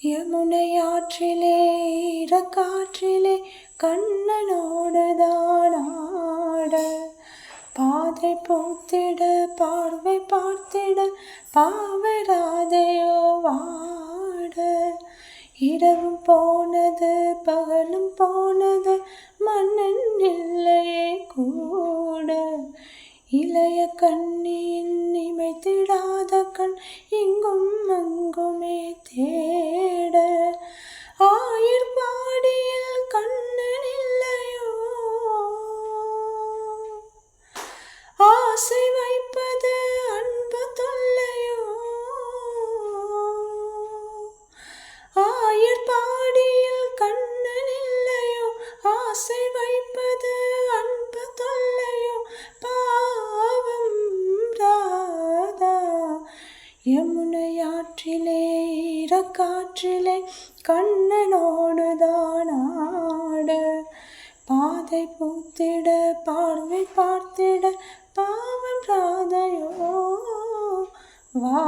யமுனையாற்றிலே ஈரக்காற்றிலே கண்ணனோடுதான் ஆட, பாதை பூத்திட பார்வை பார்த்திட பாவை ராதையோ வாட. இரவும் போனது பகலும் போனது மன்னன் இல்லையே கூட. இளைய கண்ணியின் இமைத்திடாத கண் இங்கும் அங்குமே தேட. ஆயர் பாடியில் கண்ணன் இல்லையோ, ஆசை வைப்பது அன்பு தொல்லையோ. ஆயர் பாடியில் கண்ணன் இல்லையோ, ஆசை வைப்பது அன்பு தொல்லையோ. பாவம் ராதா யமுனையாற்றிலே ஈரக்காற்றிலே கண்ணனோடுதான் ஆட, பாதை பூத்திட பார்வை பார்த்திட பாவம் ராதையோ வா.